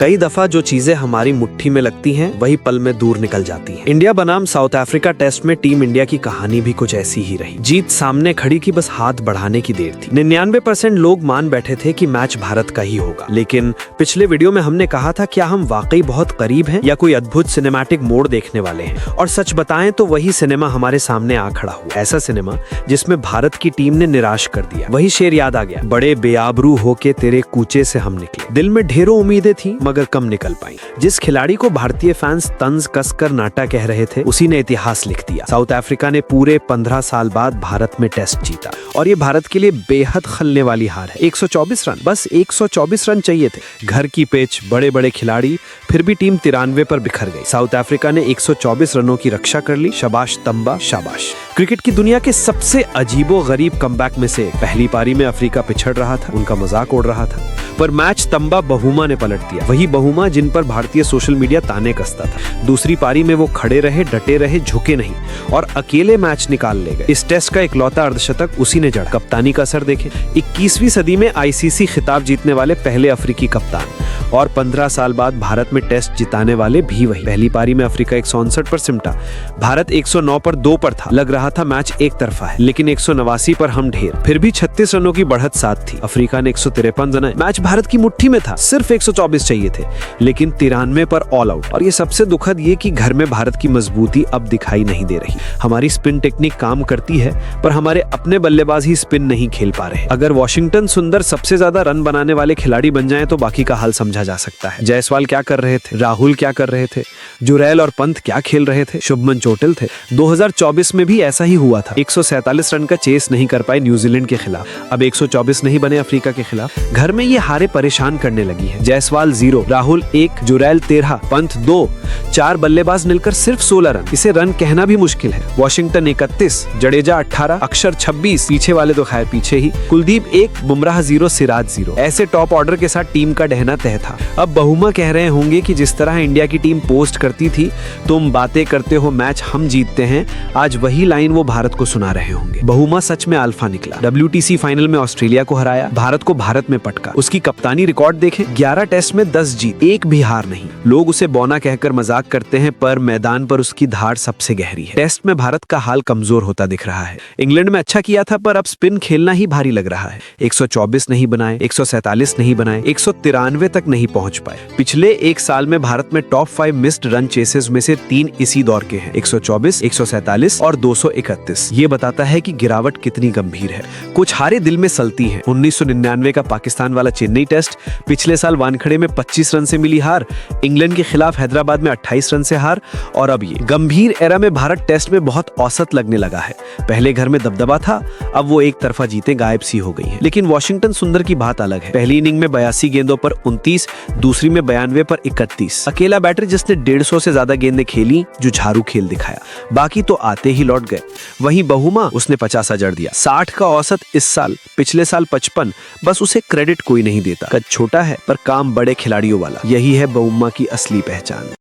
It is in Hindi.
कई दफा जो चीजें हमारी मुट्ठी में लगती हैं वही पल में दूर निकल जाती हैं। इंडिया बनाम साउथ अफ्रीका टेस्ट में टीम इंडिया की कहानी भी कुछ ऐसी ही रही। जीत सामने खड़ी की बस हाथ बढ़ाने की देर थी। 99% लोग मान बैठे थे कि मैच भारत का ही होगा, लेकिन पिछले वीडियो में हमने कहा था क्या हम वाकई बहुत करीब हैं या कोई अद्भुत सिनेमैटिक मोड़ देखने वाले हैं। और सच बताएं तो वही सिनेमा हमारे सामने आ खड़ा हुआ। ऐसा सिनेमा जिसमें भारत की टीम ने निराश कर दिया। वही शेर याद आ गया, बड़े बेआबरू होके तेरे कूचे से हम निकले। दिल में ढेरों उम्मीदें थी मगर कम निकल पाई। जिस खिलाड़ी को भारतीय फैंस तंज कसकर नाटा कह रहे थे उसी ने इतिहास लिख दिया। साउथ अफ्रीका ने पूरे 15 साल बाद भारत में टेस्ट जीता और ये भारत के लिए बेहद खलने वाली हार है। 124 रन, बस 124 रन चाहिए थे। घर की पिच, बड़े बड़े खिलाड़ी, फिर भी टीम 93 पर बिखर गई। साउथ अफ्रीका ने 124 रनों की रक्षा कर ली। शाबाश तंबा, शाबाश। क्रिकेट की दुनिया के सबसे अजीबो गरीब कमबैक में से पहली पारी में अफ्रीका पिछड़ रहा था, उनका मजाक उड़ रहा था, पर मैच तंबा बहुमा ने पलट दिया। वही बहुमा जिन पर भारतीय सोशल मीडिया ताने कसता था। दूसरी पारी में वो खड़े रहे, डटे रहे, झुके नहीं और अकेले मैच निकाल ले गए। इस टेस्ट का इकलौता अर्धशतक उसी ने जड़ा। कप्तानी का असर देखें, 21वीं सदी में आईसीसी खिताब जीतने वाले पहले अफ्रीकी कप्तान और 15 साल बाद भारत में टेस्ट जिताने वाले भी वही। पहली पारी में अफ्रीका 159 पर सिमटा, भारत 109 पर 2 पर था। लग रहा था मैच एक तरफा है, लेकिन 189 पर हम ढेर। फिर भी 36 रनों की बढ़त साथ थी। अफ्रीका ने 153 बनाए। मैच भारत की मुट्ठी में था, सिर्फ 124 चाहिए थे, लेकिन 93 पर ऑल आउट। और ये सबसे दुखद ये कि घर में भारत की मजबूती अब दिखाई नहीं दे रही। हमारी स्पिन टेक्निक काम करती है पर हमारे अपने बल्लेबाज ही स्पिन नहीं खेल पा रहे। अगर वॉशिंगटन सुंदर सबसे ज्यादा रन बनाने वाले खिलाड़ी बन जाएं तो बाकी का हाल समझा जा सकता है। जायसवाल क्या कर रहे थे, राहुल क्या कर रहे थे, जुरैल और पंत क्या खेल रहे थे, शुभमन चोटिल थे। 2024 में भी ऐसा ही हुआ था। 147 रन का चेस नहीं कर पाए न्यूजीलैंड के खिलाफ। अब 124 नहीं बने अफ्रीका के खिलाफ। घर में ये हारे परेशान करने लगी है। जायसवाल 0, राहुल 1, जुरैल 13, पंत 2, 4 बल्लेबाज मिलकर सिर्फ 16 रन। इसे रन कहना भी मुश्किल है। वॉशिंगटन 31, जडेजा 18, अक्षर 26, पीछे वाले तो खैर पीछे ही, कुलदीप 1, बुमराह 0, सिराज 0। ऐसे टॉप ऑर्डर के साथ टीम का डहना तय था। अब बहुमा कह रहे होंगे कि जिस तरह इंडिया की टीम पोस्ट करती थी, तुम बातें करते हो मैच हम जीतते हैं, आज वही लाइन वो भारत को सुना रहे होंगे। बहुमा सच में अल्फा निकला। WTC फाइनल में ऑस्ट्रेलिया को हराया, भारत को भारत में पटका। उसकी कप्तानी रिकॉर्ड देखें, 11 टेस्ट में 10 जीत, एक भी हार नहीं। लोग उसे बौना कहकर मजाक करते हैं पर मैदान पर उसकी धार सबसे गहरी है। टेस्ट में भारत का हाल कमजोर होता दिख रहा है। इंग्लैंड में अच्छा किया था पर अब स्पिन खेलना ही भारी लग रहा है। 124 नहीं बनाए, 147 नहीं बनाए, 193 तक नहीं पहुंच पाए। पिछले एक साल में भारत में टॉप 5 मिस्ड रन चेसेस में से 3 इसी दौर के हैं, 124, 147 और 231। ये बताता है कि गिरावट कितनी गंभीर है। कुछ हारे दिल में सलती हैं। 1999 का पाकिस्तान वाला चेन्नई टेस्ट, पिछले साल वानखड़े में 25 रन से मिली हार, इंग्लैंड के खिलाफ हैदराबाद में 28 रन से हार और अब ये गंभीर एरा में भारत टेस्ट में बहुत औसत लगने लगा है। पहले घर में दबदबा था, अब वो एक तरफा जीते गायब सी हो गई है। लेकिन वॉशिंगटन सुंदर की बात अलग है। पहली इनिंग में 82 गेंदों पर 29, दूसरी में 92 पर 31। अकेला बैटर जिसने 150 से ज्यादा गेंदें खेली, जो झाड़ू खेल दिखाया। बाकी तो आते ही लौट गए। वहीं बहुमा, उसने 50 जड़ दिया। 60 का औसत इस साल, पिछले साल 55। बस उसे क्रेडिट कोई नहीं देता। कद छोटा है पर काम बड़े खिलाड़ियों वाला। यही है बहुमा की असली पहचान।